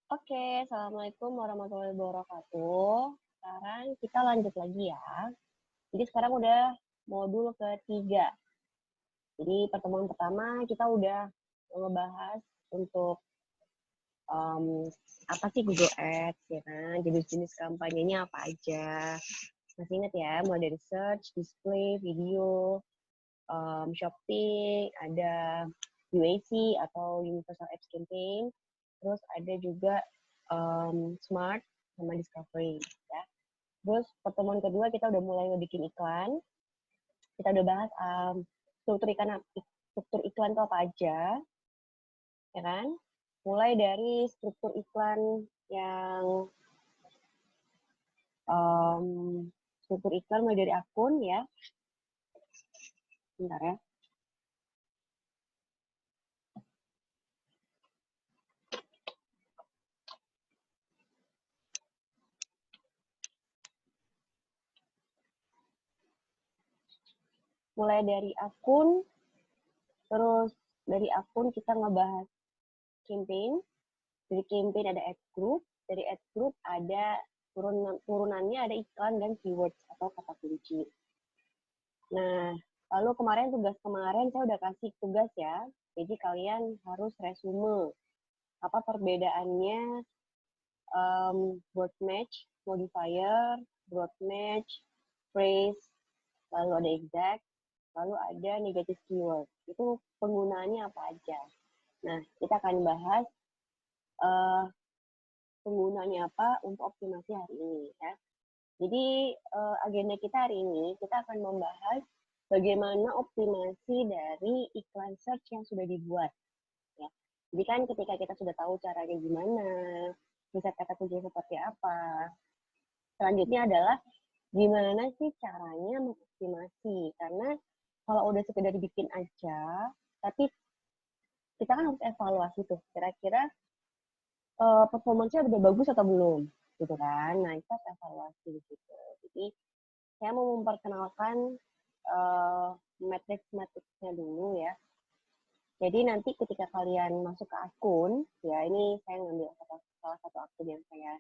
Oke, Assalamualaikum warahmatullahi wabarakatuh. Sekarang kita lanjut lagi ya. Jadi sekarang udah modul ketiga. Jadi pertemuan pertama kita udah ngebahas untuk apa sih Google Ads, ya kan? Jenis-jenis kampanyenya apa aja. Masih ingat ya, mulai dari search, display, video, shopping, ada UAC atau Universal Ads Campaign, terus ada juga smart sama discovery ya. Terus pertemuan kedua kita udah mulai ngebikin iklan. Kita udah bahas struktur iklan itu apa aja, ya kan? Mulai dari struktur iklan yang struktur iklan mulai dari akun ya. Bentar ya. Mulai dari akun, terus dari akun kita ngebahas campaign. Dari campaign ada ad group, dari ad group ada turunannya ada iklan dan keywords atau kata kunci. Nah, lalu tugas kemarin saya udah kasih tugas ya. Jadi kalian harus resume apa perbedaannya word match, modifier, word match, phrase, lalu ada exact, lalu ada negative keyword. Itu penggunaannya apa aja. Nah, kita akan bahas penggunanya apa untuk optimasi hari ini ya. Jadi agenda kita hari ini kita akan membahas bagaimana optimasi dari iklan search yang sudah dibuat ya. Jadi kan ketika kita sudah tahu caranya gimana, bisa kata kunci seperti apa. Selanjutnya adalah gimana sih caranya mengoptimasi, karena kalau udah sekedar bikin aja, tapi kita kan harus evaluasi tuh kira-kira performanya udah bagus atau belum gitu kan. Nah, kita harus evaluasi gitu. Jadi saya mau memperkenalkan matriks-matriksnya dulu ya. Jadi nanti ketika kalian masuk ke akun, ya ini saya ngambil salah satu akun yang saya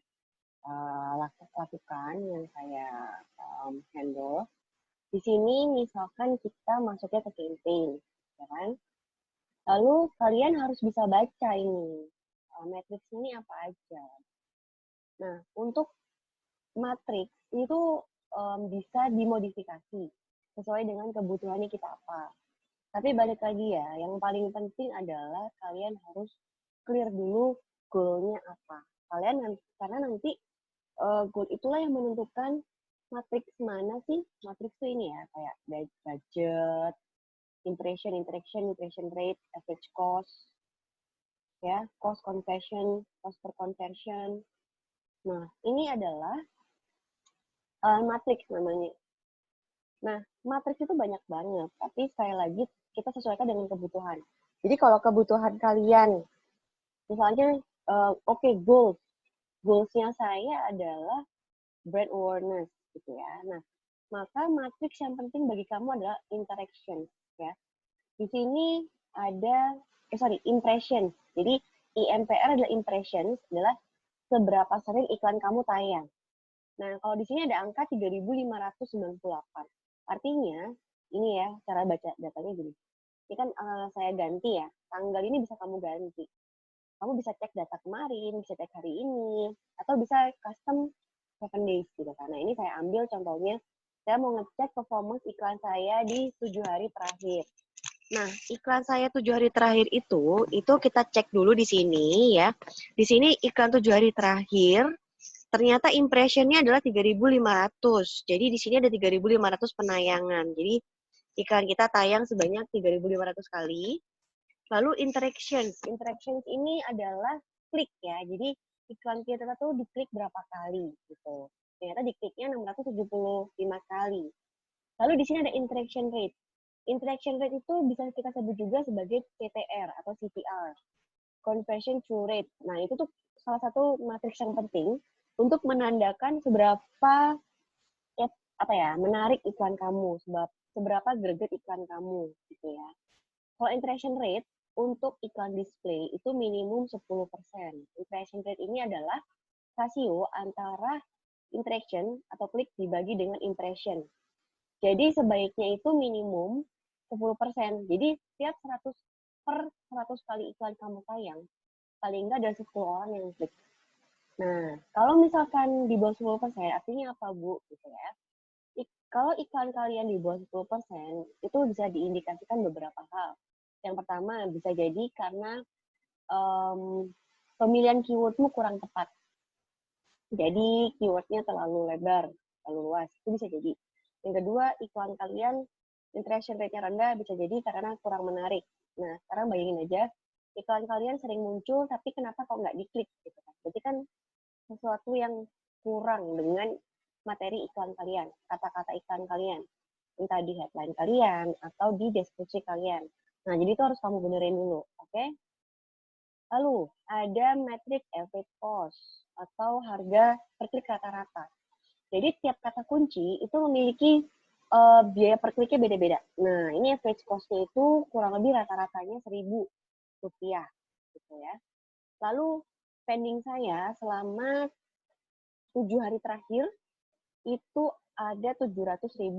lakukan, yang saya handle. Di sini misalkan kita masuknya ke campaign, ya kan? Lalu kalian harus bisa baca ini matriks ini apa aja. Nah, untuk matriks itu bisa dimodifikasi sesuai dengan kebutuhannya kita apa. Tapi balik lagi ya, yang paling penting adalah kalian harus clear dulu goal-nya apa. Karena nanti goal itulah yang menentukan matriks mana sih. Matriks itu ini ya, kayak budget, impression rate, average cost, ya, cost conversion, cost per conversion. Nah, ini adalah matriks namanya. Nah, matriks itu banyak banget, tapi sekali lagi kita sesuaikan dengan kebutuhan. Jadi kalau kebutuhan kalian, misalnya, goals-nya saya adalah brand awareness, gitu ya. Nah, maka matriks yang penting bagi kamu adalah interaction, ya. Di sini ada, impression. Jadi IMPR adalah impressions, adalah seberapa sering iklan kamu tayang. Nah, kalau di sini ada angka 3.598. Artinya, ini ya, cara baca datanya gini. Ini kan saya ganti ya, tanggal ini bisa kamu ganti. Kamu bisa cek data kemarin, bisa cek hari ini, atau bisa custom 7 days gitu kan. Nah, ini saya ambil contohnya, saya mau ngecek performance iklan saya di 7 hari terakhir. Nah, iklan saya 7 hari terakhir itu kita cek dulu di sini ya. Di sini iklan 7 hari terakhir, ternyata impressionnya adalah 3.500. Jadi di sini ada 3.500 penayangan. Jadi iklan kita tayang sebanyak 3.500 kali. Lalu interactions. Interactions ini adalah klik ya. Jadi iklan kita tuh diklik berapa kali gitu. Ternyata dikliknya 675 kali. Lalu di sini ada interaction rate. Interaction rate itu bisa kita sebut juga sebagai CTR atau CTR. Conversion through rate. Nah, itu tuh salah satu matriks yang penting untuk menandakan seberapa menarik iklan kamu, seberapa greget iklan kamu gitu ya. Kalau interaction rate untuk iklan display itu minimum 10%. Impression rate ini adalah rasio antara interaction atau klik dibagi dengan impression. Jadi sebaiknya itu minimum 10%. Jadi setiap 100 kali iklan kamu tayang, paling enggak ada 10 orang yang klik. Nah, kalau misalkan di bawah 10%, artinya apa, Bu? Gitu ya. Kalau iklan kalian di bawah 10%, itu bisa diindikasikan beberapa hal. Yang pertama, bisa jadi karena pemilihan keywordmu kurang tepat. Jadi, keywordnya terlalu lebar, terlalu luas. Itu bisa jadi. Yang kedua, iklan kalian interaction rate-nya rendah, bisa jadi karena kurang menarik. Nah, sekarang bayangin aja, iklan kalian sering muncul, tapi kenapa kok nggak diklik? Gitu kan. Berarti kan sesuatu yang kurang dengan materi iklan kalian, kata-kata iklan kalian, entah di headline kalian atau di deskripsi kalian. Nah, jadi itu harus kamu benerin dulu, oke? Lalu, ada metrik average cost atau harga per klik rata-rata. Jadi, tiap kata kunci itu memiliki biaya per kliknya beda-beda. Nah, ini average cost-nya itu kurang lebih rata-ratanya Rp1.000, gitu ya. Lalu, spending saya selama 7 hari terakhir itu ada Rp700.000.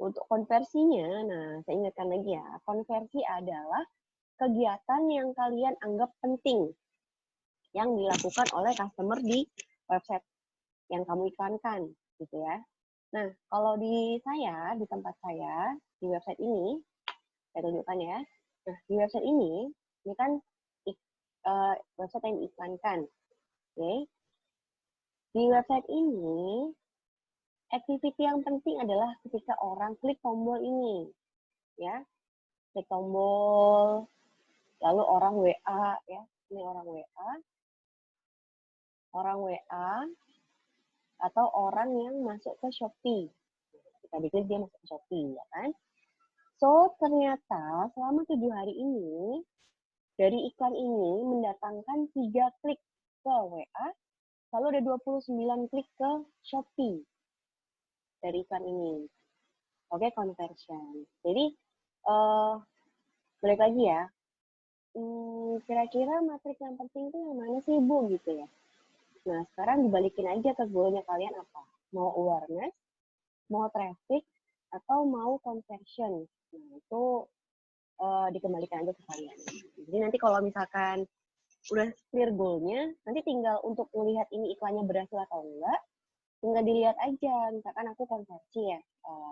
Untuk konversinya, nah saya ingatkan lagi ya, konversi adalah kegiatan yang kalian anggap penting yang dilakukan oleh customer di website yang kamu iklankan, gitu ya. Nah, kalau di tempat saya, di website ini, saya tunjukkan ya. Nah, di website ini kan website yang diiklankan. Oke. Di website ini, activity yang penting adalah ketika orang klik tombol ini, ya, klik tombol, lalu orang WA, ya, ini orang WA, atau orang yang masuk ke Shopee. Kita diklik dia masuk ke Shopee, ya kan? So, ternyata selama 7 hari ini, dari iklan ini mendatangkan 3 klik ke WA, lalu ada 29 klik ke Shopee dari iklan ini. Oke, conversion. Jadi, balik lagi ya, kira-kira matrik yang penting itu yang mana sih, Bu, gitu ya. Nah, sekarang dibalikin aja ke goalnya kalian apa. Mau awareness, mau traffic, atau mau conversion. Nah, itu dikembalikan aja ke kalian. Jadi nanti kalau misalkan udah clear goalnya, nanti tinggal untuk melihat ini iklannya berhasil atau enggak, tinggal dilihat aja. Misalkan aku konversi ya,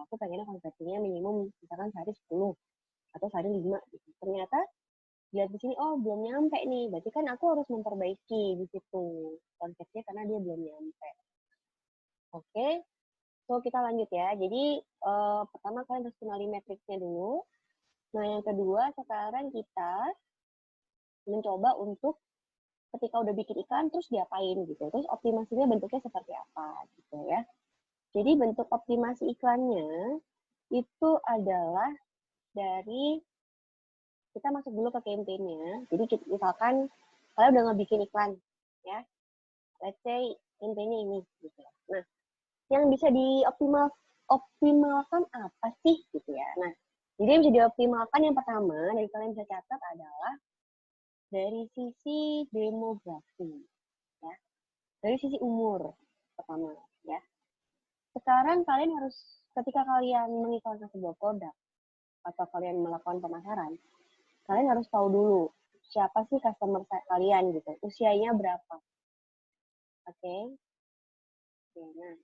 aku pengennya konversinya minimum misalkan sehari 10 atau sehari 5 gitu. Ternyata lihat di sini, oh belum nyampe nih, berarti kan aku harus memperbaiki di situ konversinya karena dia belum nyampe. Oke, so kita lanjut ya. Jadi pertama kalian harus kenali metriknya dulu. Nah yang kedua sekarang kita mencoba untuk ketika udah bikin iklan terus diapain gitu. Terus optimasinya bentuknya seperti apa gitu ya. Jadi bentuk optimasi iklannya itu adalah dari kita masuk dulu ke campaign-nya. Jadi misalkan kalian udah ngebikin iklan ya. Let's say campaign-nya ini gitu. Nah, yang bisa dioptimalkan apa sih gitu ya. Nah, jadi yang bisa dioptimalkan yang pertama dari kalian bisa catat adalah dari sisi demografi ya. Dari sisi umur pertama ya. Sekarang kalian harus ketika kalian mengiklankan sebuah produk atau kalian melakukan pemasaran, kalian harus tahu dulu siapa sih customer kalian gitu, usianya berapa. Oke. Nah,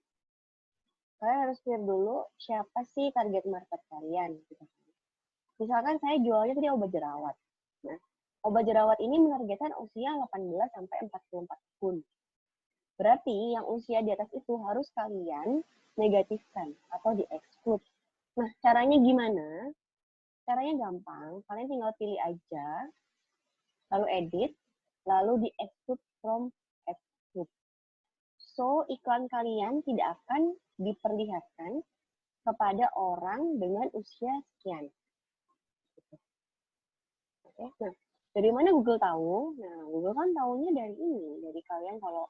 kalian harus clear dulu siapa sih target market kalian gitu. Misalkan saya jualnya tadi obat jerawat. Nah, obat jerawat ini menargetkan usia 18 sampai 44 tahun. Berarti yang usia di atas itu harus kalian negatifkan atau di-exclude. Nah, caranya gimana? Caranya gampang, kalian tinggal pilih aja, lalu edit, lalu di-exclude from exclude. So, iklan kalian tidak akan diperlihatkan kepada orang dengan usia sekian. Oke, nah dari mana Google tahu? Nah, Google kan tahunya dari ini, dari kalian kalau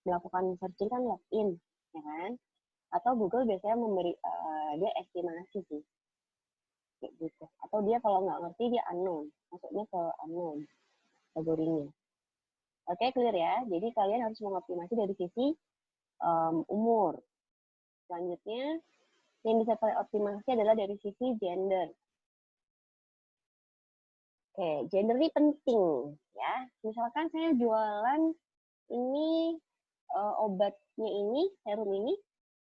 melakukan searching kan login, ya kan? Atau Google biasanya memberi dia estimasi sih. kayak gitu. Atau dia kalau nggak ngerti dia unknown, masuknya ke unknown kategorinya. Oke, clear ya. Jadi kalian harus mengoptimasi dari sisi umur. Selanjutnya, yang bisa kalian optimasi adalah dari sisi gender. Oke, gender ini penting ya. Misalkan saya jualan ini obatnya ini, serum ini,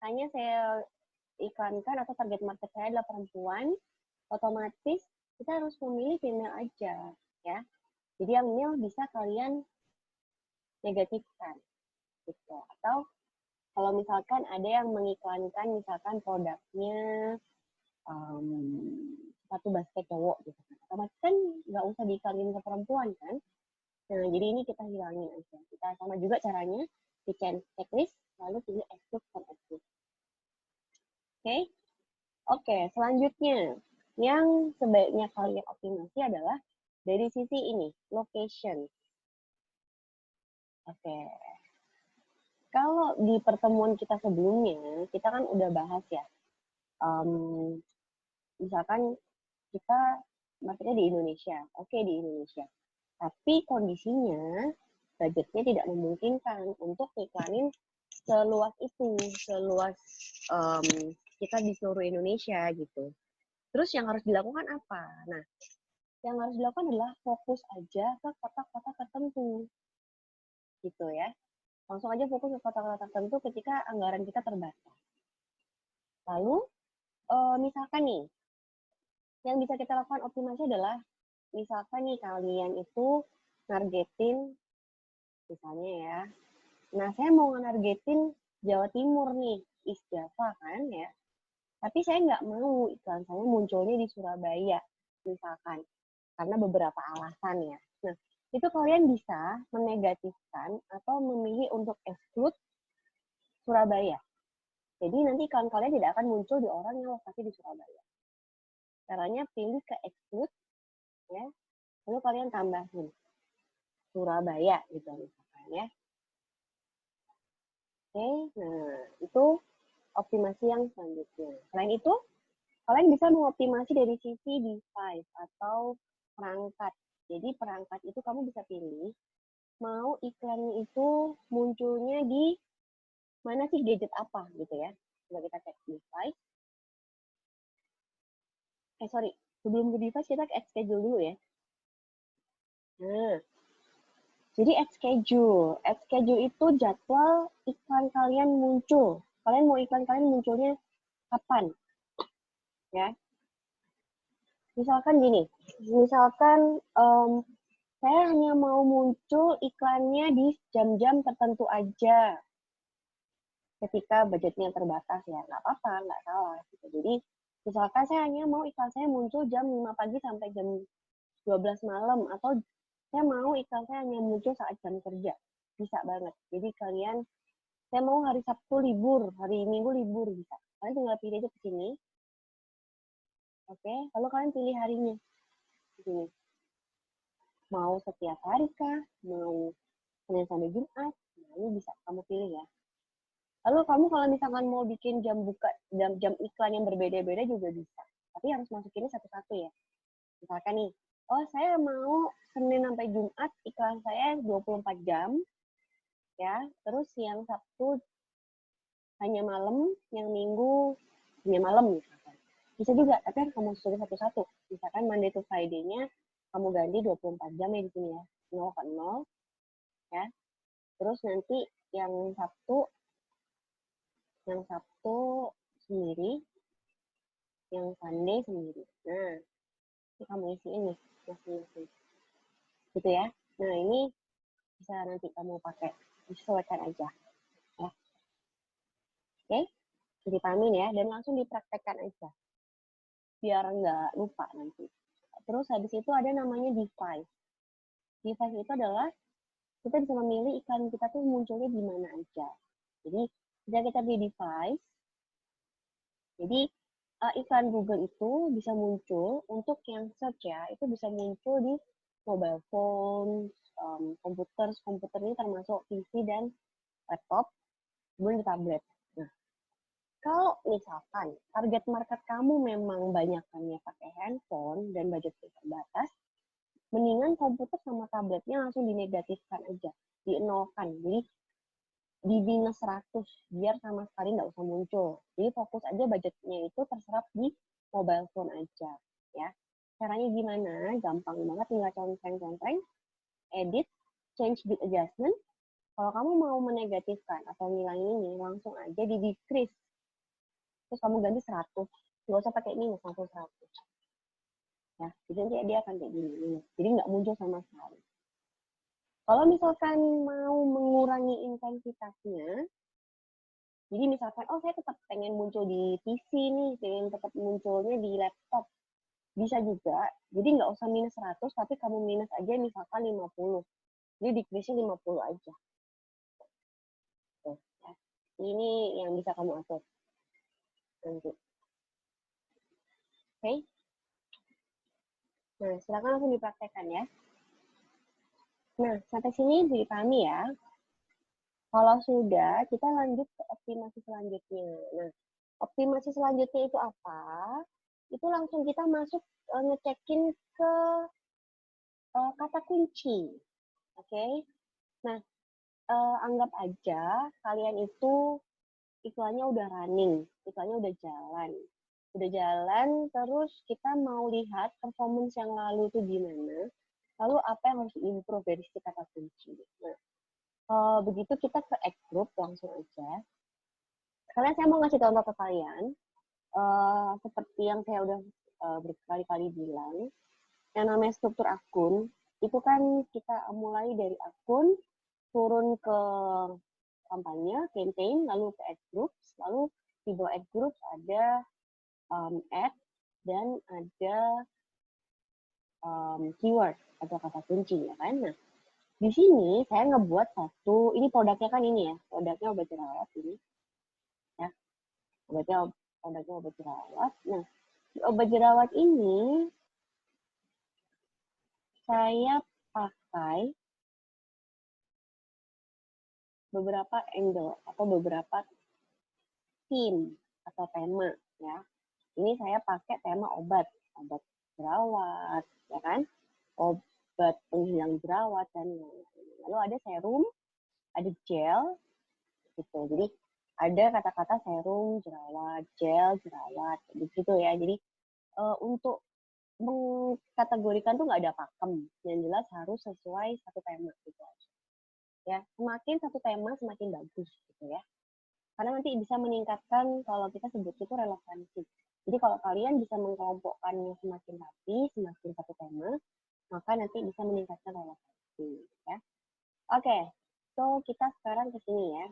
hanya saya iklankan atau target market saya adalah perempuan, otomatis kita harus memilih female aja ya. Jadi yang male bisa kalian negatifkan gitu. Atau kalau misalkan ada yang mengiklankan misalkan produknya sepatu basket cowok gitu kan, otomatis kan nggak usah diiklanin ke perempuan kan. Nah jadi ini kita hilangin aja. Kita sama juga caranya di checklist lalu pilih exclude from exclude. Oke, selanjutnya yang sebaiknya kalian optimasi adalah dari sisi ini, location. Oke. Kalau di pertemuan kita sebelumnya, kita kan udah bahas ya. Misalkan kita maksudnya di Indonesia. Oke, di Indonesia. Tapi kondisinya budgetnya tidak memungkinkan untuk iklanin seluas itu, seluas kita di seluruh Indonesia gitu. Terus yang harus dilakukan apa? Nah, yang harus dilakukan adalah fokus aja ke kota-kota tertentu. Gitu ya. Langsung aja fokus ke kota-kota tertentu ketika anggaran kita terbatas. Lalu, misalkan nih, yang bisa kita lakukan optimasi adalah, misalkan nih kalian itu nargetin, misalnya ya, nah saya mau nargetin Jawa Timur nih, East Java kan ya, tapi saya nggak mau iklan saya munculnya di Surabaya, misalkan, karena beberapa alasan ya. Nah, itu kalian bisa menegatifkan atau memilih untuk exclude Surabaya. Jadi nanti iklan kalian tidak akan muncul di orang yang lokasi di Surabaya. Caranya pilih ke exclude, ya, lalu kalian tambahin Surabaya gitu misalkan ya. Oke, nah itu optimasi yang selanjutnya. Selain itu, kalian bisa mengoptimasi dari sisi device atau perangkat. Jadi perangkat itu kamu bisa pilih mau iklannya itu munculnya di mana sih, gadget apa gitu ya. Coba kita cek device. Sebelum ke device kita add schedule dulu ya. Nah, jadi add schedule. Add schedule itu jadwal iklan kalian muncul. Kalian mau iklan kalian munculnya kapan? Ya. Misalkan gini, misalkan saya hanya mau muncul iklannya di jam-jam tertentu aja. Ketika budgetnya terbatas ya, nggak apa-apa, nggak salah. Gitu. Jadi, misalkan saya hanya mau iklan saya muncul jam 5 pagi sampai jam 12 malam, atau saya mau iklan saya hanya muncul saat jam kerja. Bisa banget. Jadi kalian, saya mau hari Sabtu libur, hari Minggu libur, bisa. Kalian tinggal pilih aja ke sini. Oke, lalu kalian pilih harinya. Di sini. Mau setiap hari kah? Mau Senin sampai Jumat? Nah, ini bisa kamu pilih ya. Lalu kamu kalau misalkan mau bikin jam buka, jam iklan yang berbeda-beda juga bisa. Tapi harus masukinnya satu-satu ya. Misalkan nih, oh saya mau Senin sampai Jumat iklan saya 24 jam. Ya, terus yang Sabtu hanya malam, yang Minggu hanya malam misalkan. Bisa juga, tapi harus kamu masukin satu-satu. Misalkan Monday to Friday-nya kamu ganti 24 jam ya di sini ya. 0 ke 0. Ya. Terus nanti yang Sabtu sendiri, yang Sunday sendiri. Nah, ini kamu isiin nih masing-masing. Gitu ya. Nah, ini bisa nanti kamu pakai, disesuaikan aja. Ya. Oke, jadi pahamin ya, dan langsung dipraktekkan aja. Biar nggak lupa nanti. Terus habis itu ada namanya device. Device itu adalah kita bisa memilih iklan kita tuh munculnya di mana aja. Jadi, jika kita di device, jadi iklan Google itu bisa muncul untuk yang search ya, itu bisa muncul di mobile phone, komputer ini termasuk PC dan laptop, kemudian di tablet. Nah, Kalau misalkan target market kamu memang banyakannya pakai handphone dan budgetnya terbatas, mendingan komputer sama tabletnya langsung dinegatifkan aja, dienolkan. Jadi di minus 100 biar sama sekali nggak usah muncul. Jadi fokus aja budgetnya itu terserap di mobile phone aja ya. Caranya gimana? Gampang banget, tinggal centang-centang, edit, change bit adjustment. Kalau kamu mau menegatifkan atau ngilangin ini, langsung aja di decrease. Terus kamu ganti 100. Nggak usah pakai minus, langsung 100. Ya, jadi nanti dia akan kayak gini, minus. Jadi nggak muncul sama sekali. Kalau misalkan mau mengurangi intensitasnya, jadi misalkan, oh saya tetap pengen muncul di PC nih, pengen tetap munculnya di laptop. Bisa juga, jadi nggak usah minus 100, tapi kamu minus aja misalkan 50. Jadi decrease-nya 50 aja. Tuh, ya. Ini yang bisa kamu atur nanti. Oke? Nah, silakan langsung dipraktekkan ya. Nah, sampai sini dipahami ya. Kalau sudah, kita lanjut ke optimasi selanjutnya. Nah, optimasi selanjutnya itu apa? Itu langsung kita masuk ngecekin ke kata kunci. Oke? Nah, anggap aja kalian itu iklannya udah running, iklannya udah jalan. Udah jalan, terus kita mau lihat performance yang lalu itu gimana, lalu apa yang harus diimprove dari si kata kunci. Nah, begitu kita ke Act Group langsung aja. Sekalian saya mau ngasih contoh ke kalian, seperti yang saya udah berkali-kali bilang, yang namanya struktur akun, itu kan kita mulai dari akun, turun ke kampanye, campaign, lalu ke Act Groups, lalu di bawah Act Groups ada ad, dan ada keyword atau kata kunci ya kan. Nah, di sini saya ngebuat satu, ini produknya kan ini ya, produknya obat jerawat ini ya, produknya obat jerawat. Nah, di obat jerawat ini saya pakai beberapa angle atau beberapa theme atau tema ya. Ini saya pakai tema obat jerawat ya kan, obat penghilang jerawat dan lain-lain. Lalu ada serum, ada gel gitu. Jadi ada kata-kata serum jerawat, gel jerawat begitu ya. Jadi untuk mengkategorikan tuh nggak ada pakem, yang jelas harus sesuai satu tema gitu aja. Ya, semakin satu tema semakin bagus gitu ya. Karena nanti bisa meningkatkan kalau kita sebut itu relevansi. Jadi kalau kalian bisa mengkelompokkannya semakin rapi, semakin satu tema, maka nanti bisa meningkatkan relevansi ya. Oke, so kita sekarang ke sini ya.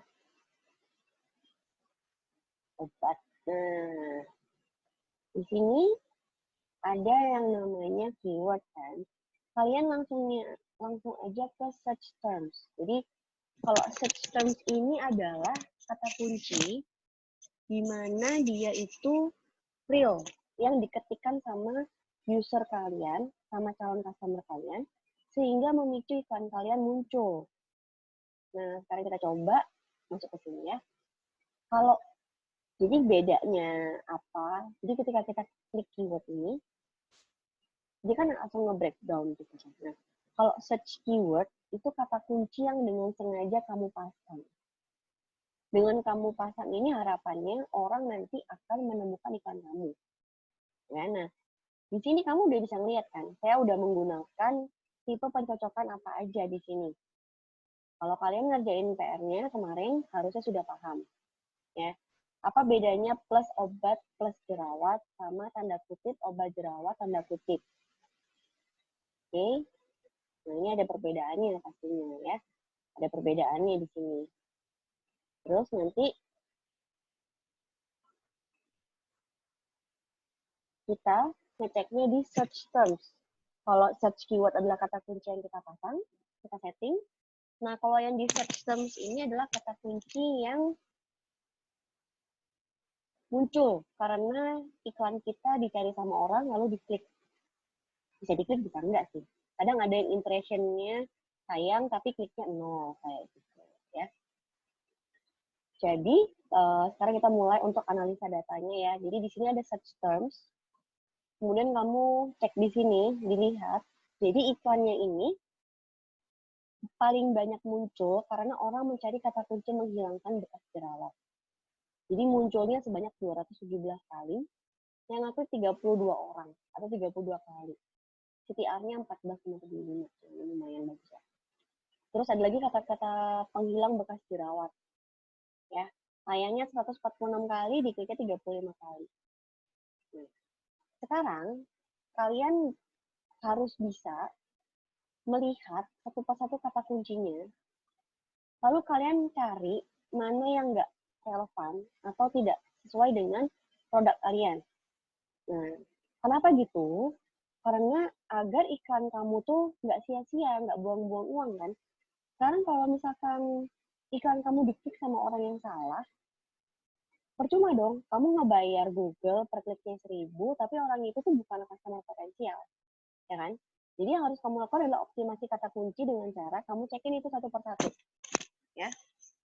Obat. Nah, di sini ada yang namanya keyword kan. Kalian langsung aja ke search terms. Jadi kalau search terms ini adalah kata kunci di mana dia itu real yang diketikkan sama user kalian, sama calon customer kalian, sehingga memicu iklan kalian muncul. Nah, sekarang kita coba masuk ke sini ya. Kalau jadi bedanya apa? Jadi ketika kita klik keyword ini, dia kan langsung nge-breakdown gitu. Nah, kalau search keyword itu kata kunci yang dengan sengaja kamu pasang. Dengan kamu pasang ini harapannya orang nanti akan menemukan iklan kamu. Ya, nah, di sini kamu udah bisa ngeliat kan, saya udah menggunakan tipe pencocokan apa aja di sini. Kalau kalian ngerjain PR-nya kemarin harusnya sudah paham. Ya, apa bedanya plus obat plus jerawat sama tanda kutip obat jerawat tanda kutip. Oke, nah ini ada perbedaannya pastinya ya, ada perbedaannya di sini. Terus nanti kita ngeceknya di search terms. Kalau search keyword adalah kata kunci yang kita pasang, kita setting. Nah, kalau yang di search terms ini adalah kata kunci yang muncul karena iklan kita dicari sama orang lalu diklik. Bisa diklik, bisa enggak sih. Kadang ada yang impressionnya sayang tapi kliknya 0 kayak gitu ya. Jadi sekarang kita mulai untuk analisa datanya ya. Jadi di sini ada search terms. Kemudian kamu cek di sini, dilihat. Jadi iklannya ini paling banyak muncul karena orang mencari kata kunci menghilangkan bekas jerawat. Jadi munculnya sebanyak 217 kali, yang ngaklik 32 orang atau 32 kali. CTR-nya 14,75, lumayan bagus ya. Terus ada lagi kata-kata penghilang bekas jerawat. Ya, layangnya 146 kali, dikliknya 35 kali. Nah, sekarang kalian harus bisa melihat satu persatu kata kuncinya, lalu kalian cari mana yang nggak relevan atau tidak sesuai dengan produk kalian. Nah, kenapa gitu? Karena agar iklan kamu tuh nggak sia-sia, nggak buang-buang uang kan. Sekarang kalau misalkan iklan kamu diklik sama orang yang salah, percuma dong. Kamu ngebayar Google per kliknya 1.000, tapi orang itu tuh bukan customer potensial, ya kan? Jadi yang harus kamu lakukan adalah optimasi kata kunci dengan cara kamu cekin itu satu persatu, ya.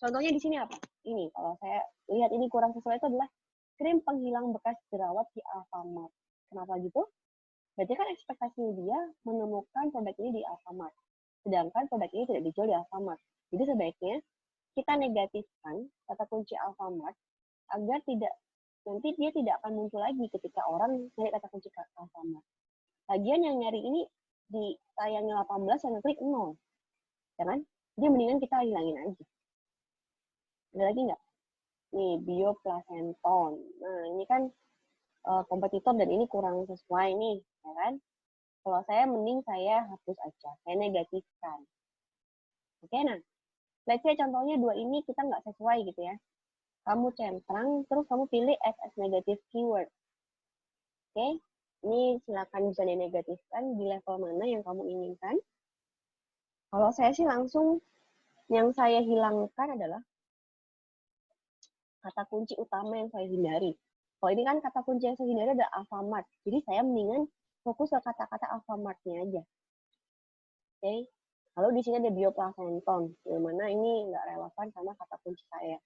Contohnya di sini apa? Ini, kalau saya lihat ini kurang sesuai itu adalah krim penghilang bekas jerawat di Alfamart. Kenapa gitu? Berarti kan ekspektasinya dia menemukan produk ini di Alfamart. Sedangkan produk ini tidak dijual di Alfamart. Jadi sebaiknya kita negatifkan kata kunci Alfamart agar nanti dia tidak akan muncul lagi ketika orang nyari kata kunci Alfamart. Lagian yang nyari ini di tayangnya 18 yang ngeklik 0. Ya kan? Jadi mendingan kita hilangin aja. Ada lagi nggak? Nih, bioplacenton. Nah, ini kan kompetitor dan ini kurang sesuai nih, ya kan? Kalau saya mending saya hapus aja, saya negatifkan. Oke, nah, let's say contohnya dua ini kita nggak sesuai gitu ya. Kamu centang, terus kamu pilih as negative keyword. Oke, ini silakan bisa dinegatifkan di level mana yang kamu inginkan. Kalau saya sih langsung yang saya hilangkan adalah kata kunci utama yang saya hindari. Kalau ini kan kata kunci yang saya hindari adalah Alfamart. Jadi saya mendingan fokus ke kata-kata Alfamart-nya aja. Oke. Lalu di sini ada bioplacenton, yang mana ini nggak relevan sama kata kunci saya.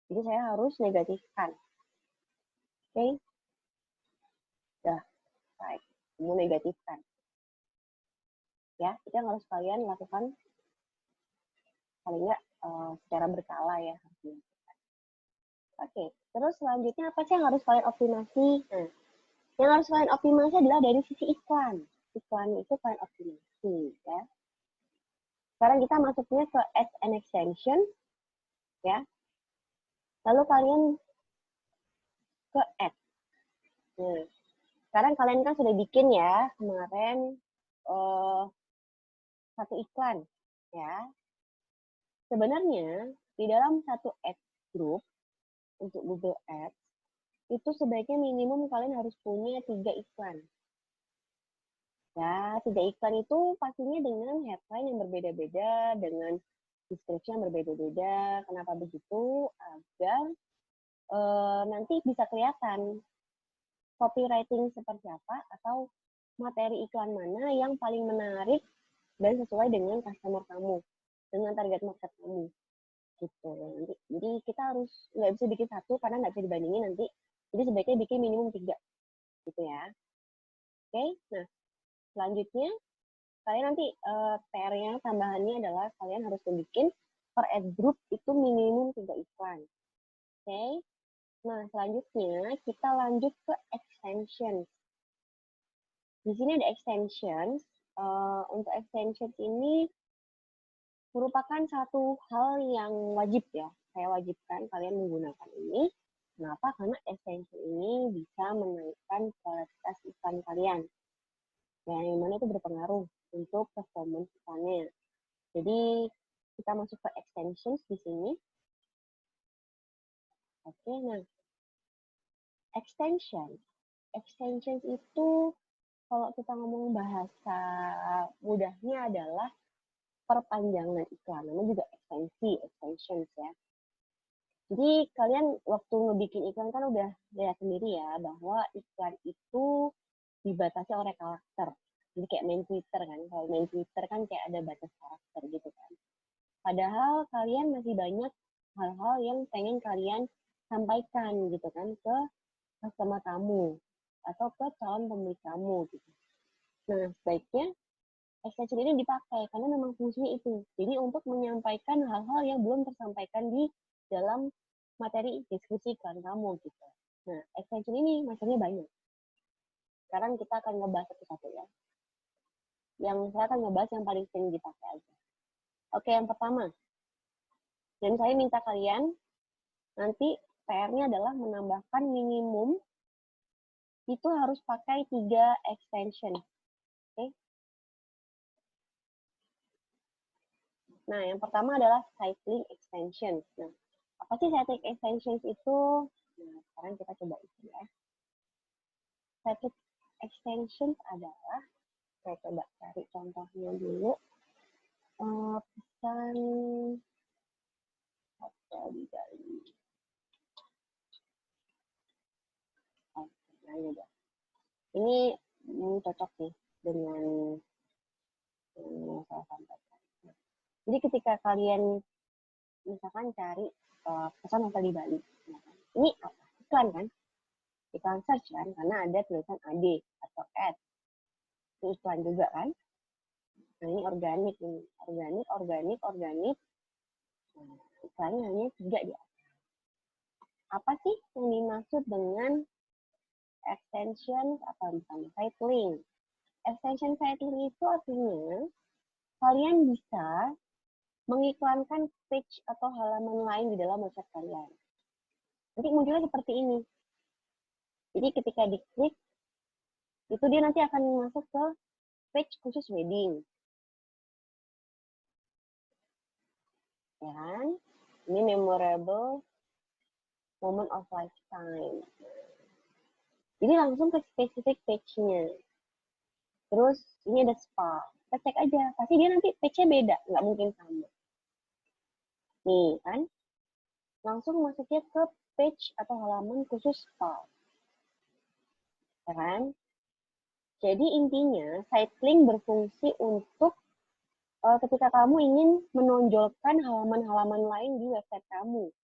Jadi saya harus negatifkan. Oke. Dah, baik. Kamu negatifkan. Ya, itu yang harus kalian lakukan paling nggak secara berkala ya. Oke, terus selanjutnya apa sih yang harus kalian optimasi? Nah, yang harus kalian optimasi adalah dari sisi iklan. Iklan itu kalian optimasi, ya. Sekarang kita masuknya ke ads and extension, ya. Lalu kalian ke ads. Nah, sekarang kalian kan sudah bikin ya kemarin satu iklan, ya. Sebenarnya di dalam satu ads group untuk Google Ads itu sebaiknya minimum kalian harus punya 3 iklan. Ya, 3 iklan itu pastinya dengan headline yang berbeda-beda, dengan description yang berbeda-beda. Kenapa begitu? Agar nanti bisa kelihatan copywriting seperti apa atau materi iklan mana yang paling menarik dan sesuai dengan customer kamu, dengan target market kamu. Gitu. Jadi kita harus nggak bisa bikin satu karena nggak bisa dibandingin nanti. Jadi sebaiknya bikin minimum 3. Gitu ya. Oke, nah selanjutnya kalian nanti PR-nya tambahannya adalah kalian harus bikin per ad group itu minimum 3 iklan. Oke. Nah, selanjutnya kita lanjut ke extensions. Di sini ada extensions. Untuk extensions ini merupakan satu hal yang wajib ya. Saya wajibkan kalian menggunakan ini. Kenapa? Karena extension ini bisa menaikkan kualitas iklan kalian. Yang mana itu berpengaruh untuk performance iklannya. Jadi kita masuk ke extensions di sini. Oke, nah extensions itu kalau kita ngomong bahasa mudahnya adalah perpanjangan iklan, namanya juga extensions ya. Jadi kalian waktu ngebikin iklan kan udah lihat sendiri ya bahwa iklan itu dibatasi oleh karakter. Jadi kayak main Twitter kan, kalau main Twitter kan kayak ada batas karakter gitu kan. Padahal kalian masih banyak hal-hal yang pengen kalian sampaikan gitu kan ke customer kamu atau ke calon pembeli kamu gitu. Nah, sebaiknya extension ini dipakai karena memang fungsinya itu. Jadi untuk menyampaikan hal-hal yang belum tersampaikan di dalam materi diskusi iklan kamu gitu. Nah, extension ini macamnya banyak. Sekarang kita akan ngebahas satu-satu ya. Yang saya akan ngebahas yang paling sering dipakai aja. Oke, yang pertama. Dan saya minta kalian nanti PR-nya adalah menambahkan minimum itu harus pakai 3 extension. Oke. Nah, yang pertama adalah cycling extension. Nah, apa sih cycling extensions itu? Nah, sekarang kita coba isi ya. Cycling extensions adalah, saya coba cari contohnya dulu. Pesan hotel di Bali. Nah, ini udah. Ini cocok nih dengan yang saya sampaikan. Jadi ketika kalian misalkan cari pesan hotel di Bali, ini apa? Iklan kan? Iklan search kan? Karena ada tulisan AD atau ad. Ini iklan juga kan? Nah, ini organik nih. Organik. Nah, iklannya hanya 3 di atas. Apa sih yang dimaksud dengan extension atau misalnya site link? Extension site link itu artinya kalian bisa mengiklankan page atau halaman lain di dalam website kalian. Nanti munculnya seperti ini. Jadi ketika diklik, itu dia nanti akan masuk ke page khusus wedding. Ya kan? Ini memorable moment of lifetime. Jadi langsung ke spesifik page-nya. Terus ini ada spa. Kita cek aja. Pasti dia nanti page-nya beda. Nggak mungkin sama. Nih kan. Langsung masuknya ke page atau halaman khusus spa. Ya kan? Jadi intinya site link berfungsi untuk ketika kamu ingin menonjolkan halaman-halaman lain di website kamu.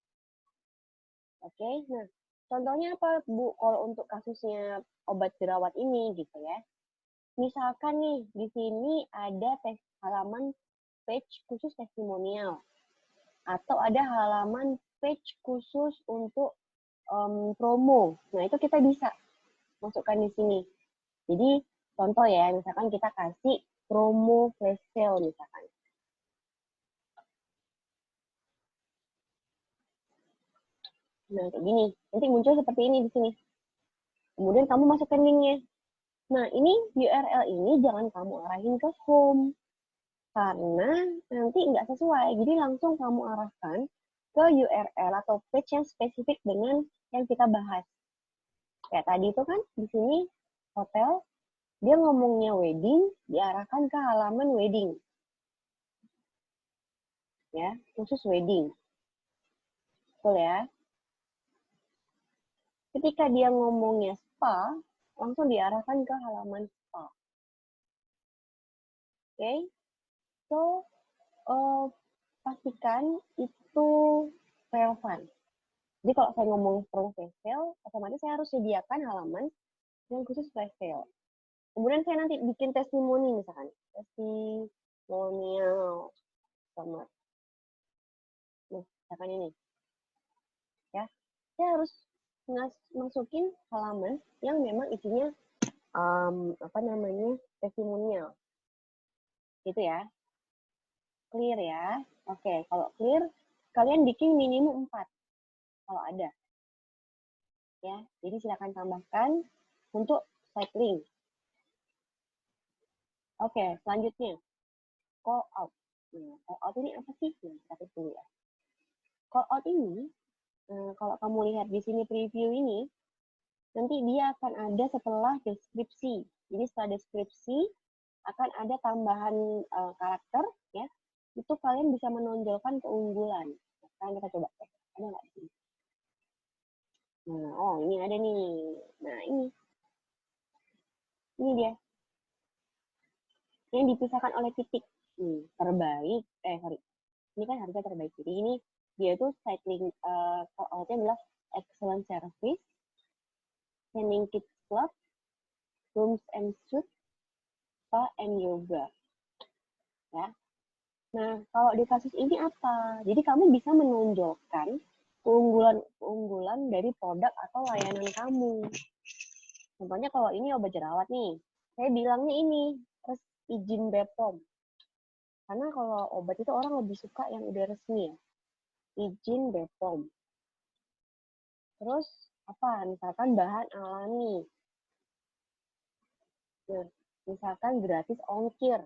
Oke, nah contohnya apa Bu kalau untuk kasusnya obat jerawat ini gitu ya. Misalkan nih di sini ada halaman page khusus testimonial atau ada halaman page khusus untuk promo. Nah itu kita bisa masukkan di sini. Jadi contoh ya, misalkan kita kasih promo flash sale misalkan. Nah, kayak gini. Nanti muncul seperti ini di sini. Kemudian kamu masukkan linknya. Nah, ini URL ini jangan kamu arahin ke home. Karena nanti nggak sesuai. Jadi langsung kamu arahkan ke URL atau page yang spesifik dengan yang kita bahas. Kayak tadi itu kan, di sini hotel, dia ngomongnya wedding, diarahkan ke halaman wedding. Ya, khusus wedding. Betul ya? Ketika dia ngomongnya spa, langsung diarahkan ke halaman spa. Oke, so pastikan itu relevan. Jadi kalau saya ngomong promo flash sale, otomatis saya harus sediakan halaman yang khusus flash sale. Kemudian saya nanti bikin testimoni misalkan, testimonial sama, misalkan ini, ya, saya harus masukin halaman yang memang isinya testimonial, gitu ya. Clear ya. Oke, kalau clear, kalian bikin minimum 4 kalau ada. Ya, jadi silakan tambahkan untuk site link. Oke, selanjutnya call out. Nah, call out ini apa sih? Nah, kita tulis dulu ya. Call out ini, kalau kamu lihat di sini preview ini, nanti dia akan ada setelah deskripsi. Jadi setelah deskripsi akan ada tambahan karakter, ya. Itu kalian bisa menonjolkan keunggulan. Nah, sekarang kita coba cek. Ada nggak di sini? Nah, oh ini ada nih. Nah, ini dia. Yang dipisahkan oleh titik. Terbaik, sorry. Ini kan harga terbaik. Jadi ini Dia itu cycling, outnya adalah excellent service, training kids club, rooms and suites, spa and yoga. Ya. Nah, kalau di kasus ini apa? Jadi kamu bisa menonjolkan keunggulan dari produk atau layanan kamu. Contohnya kalau ini obat jerawat nih, saya bilangnya ini harus izin BPOM. Karena kalau obat itu orang lebih suka yang udah resmi ya, izin BPOM. Terus apa? Misalkan bahan alami. Nah, misalkan gratis ongkir.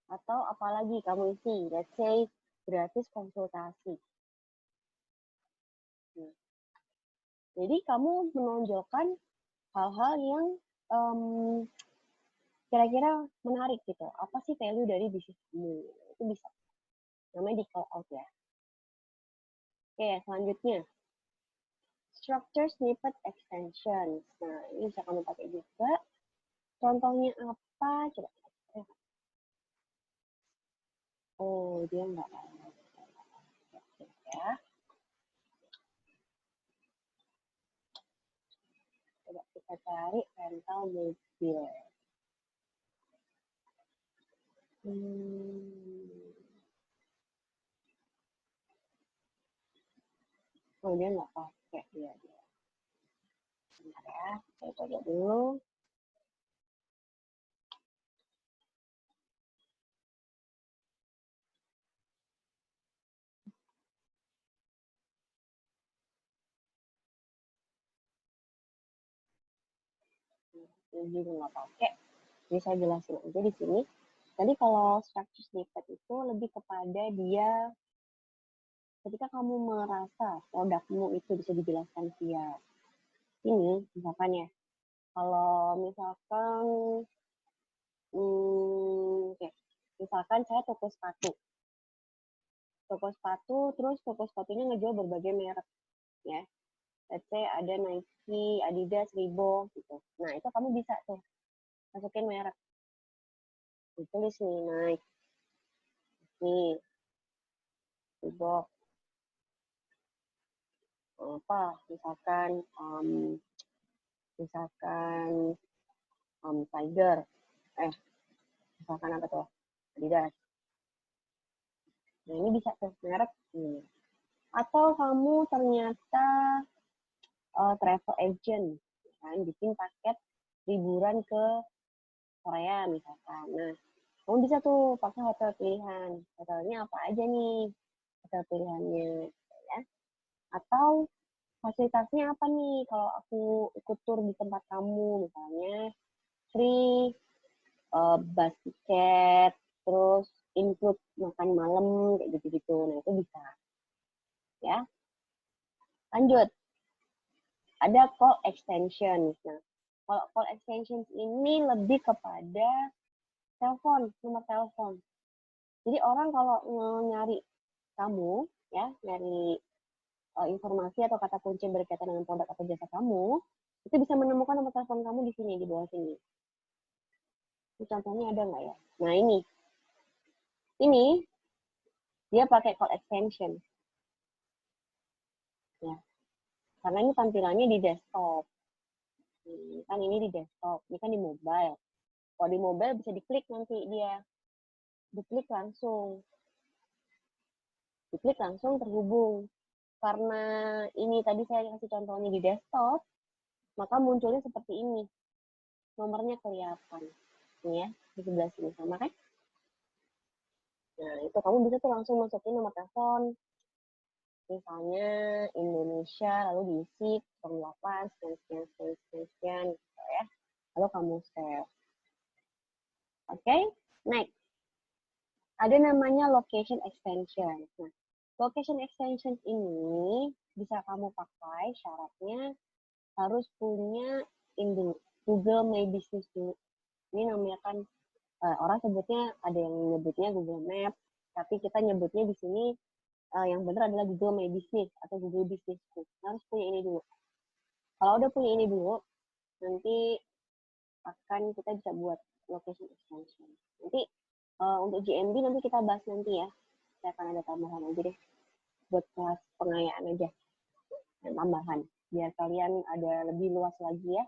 Atau apalagi kamu isi, let's say gratis konsultasi. Jadi kamu menonjolkan hal-hal yang kira-kira menarik gitu. Apa sih value dari bisnis kamu? Itu bisa. Namanya di call out ya. Oke, selanjutnya. Structure snippet extension. Nah, ini bisa kamu pakai juga. Contohnya apa? Coba. Oh, dia nggak ada. Ya. Coba kita cari rental mobil. Oh, dia nggak pakai dia. Bentar ya, saya coba dulu. Ini juga nggak pakai. Jadi saya jelasin aja di sini. Tadi kalau structure snippet itu lebih kepada dia ketika kamu merasa produkmu itu bisa dijelaskan via ini, misalkan ya, kalau misalkan, okay. Misalkan saya toko sepatu, terus toko sepatunya ngejual berbagai merek, ya. Let's say ada Nike, Adidas, Reebok, gitu. Nah, itu kamu bisa tuh masukin merek. Ditulis nih, Nike, nih, Reebok, apa, misalkan Tiger, misalkan apa tuh, Adidas. Nah, ini bisa tuh merek. Atau kamu ternyata travel agent, kan, bikin paket liburan ke Korea misalkan. Nah, kamu bisa tuh pakai hotel pilihan. Hotelnya apa aja nih? Hotel pilihannya, ya. Atau fasilitasnya apa nih? Kalau aku ikut tur di tempat kamu, misalnya free bus tiket, terus include makan malam kayak gitu-gitu. Nah, itu bisa. Ya. Lanjut. Ada call extension. Nah, kalau call extension ini lebih kepada telepon, nomor telepon. Jadi orang kalau nyari kamu, ya, nyari informasi atau kata kunci berkaitan dengan produk atau jasa kamu, itu bisa menemukan nomor telepon kamu di sini, di bawah sini. Ini contohnya ada nggak ya? Nah, ini dia pakai call extension. Ya, karena ini tampilannya di desktop. Kan ini di desktop, ini kan di mobile. Kalau di mobile bisa diklik nanti dia. Diklik langsung. Diklik langsung terhubung. Karena ini tadi saya kasih contohnya di desktop, maka munculnya seperti ini. Nomornya kelihatan. Ini ya, di sebelah sini sama kan? Nah, itu kamu bisa tuh langsung masukin nomor telepon. Misalnya Indonesia, lalu diisi 08, sekian, gitu ya. Lalu kamu save. Oke, next. Ada namanya location extension. Nah, location extension ini bisa kamu pakai, syaratnya harus punya Google My Business dulu. Ini namanya kan orang sebutnya, ada yang nyebutnya Google Map, tapi kita nyebutnya di sini yang benar adalah Google My Business atau Google Business. Harus punya ini dulu. Kalau udah punya ini dulu, nanti akan kita bisa buat location extension. Nanti Untuk GMB nanti kita bahas nanti ya. Saya akan ada tambahan aja deh buat kelas pengayaan aja dan tambahan biar kalian ada lebih luas lagi ya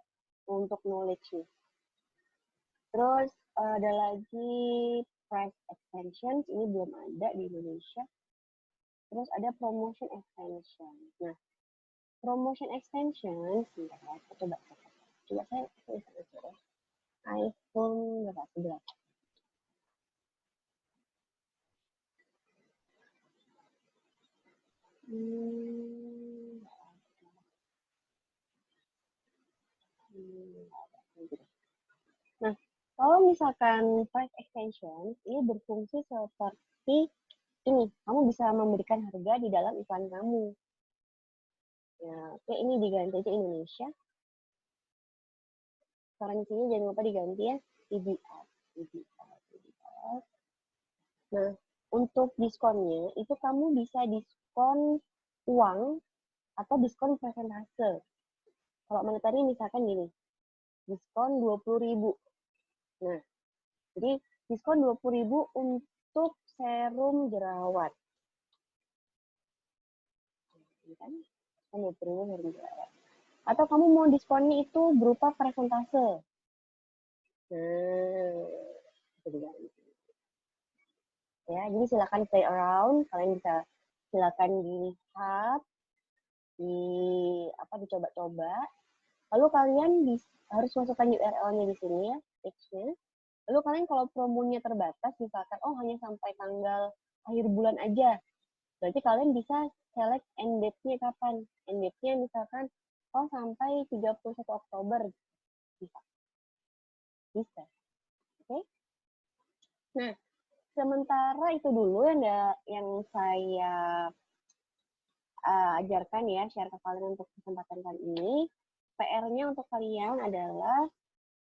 untuk knowledge-nya. Terus ada lagi price extensions, ini belum ada di Indonesia. Terus ada promotion extension. Nah, promotion extension, sebentar ya, coba saya tulis aja ya. iPhone berapa? 11. Nah, kalau misalkan price extension, ini berfungsi seperti ini. Kamu bisa memberikan harga di dalam iklan kamu. Ya, oke, ini diganti aja Indonesia. Currency-nya jangan lupa diganti ya, IDR. Nah, untuk diskonnya, itu kamu bisa diskon uang atau diskon persentase. Kalau monetary misalkan gini, diskon 20.000. Nah, jadi diskon 20.000 untuk serum jerawat. Kan? 20.000 serum jerawat. Atau kamu mau diskonnya itu berupa persentase. Nah, itu diganti. Ya, jadi silakan play around, kalian bisa silakan dilihat, dicoba-coba. Lalu kalian harus masukkan URL-nya di sini ya, page-nya. Lalu kalian kalau promonya terbatas, misalkan hanya sampai tanggal akhir bulan aja, berarti kalian bisa select end date-nya kapan. End date-nya misalkan sampai 31 Oktober bisa. Bisa. Oke? Nah, sementara itu dulu yang saya ajarkan ya, share ke kalian untuk kesempatan kali ini. PR-nya untuk kalian adalah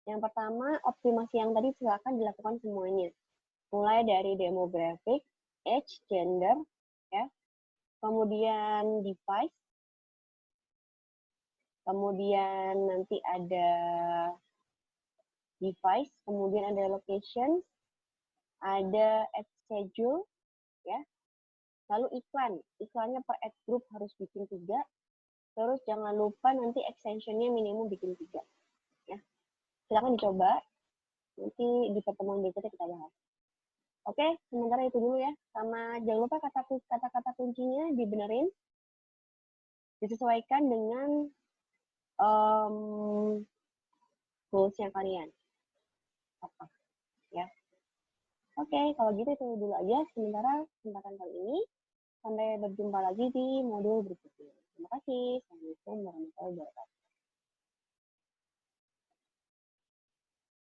yang pertama, optimasi yang tadi silakan dilakukan semuanya. Mulai dari demographic, age, gender, ya. Kemudian device, kemudian nanti ada device, kemudian ada location, ada ad schedule, ya. Lalu iklannya per ad group harus bikin 3. Terus jangan lupa nanti extensionnya minimum bikin 3. Ya. Silakan dicoba. Nanti di pertemuan berikutnya kita bahas. Oke, sementara itu dulu ya. Sama jangan lupa kata-kata kuncinya dibenerin. Disesuaikan dengan goals-nya kalian. Apa? Ya. Oke, kalau gitu itu dulu aja sementara kesempatan kali ini. Sampai berjumpa lagi di modul berikutnya. Terima kasih. Assalamualaikum warahmatullahi wabarakatuh.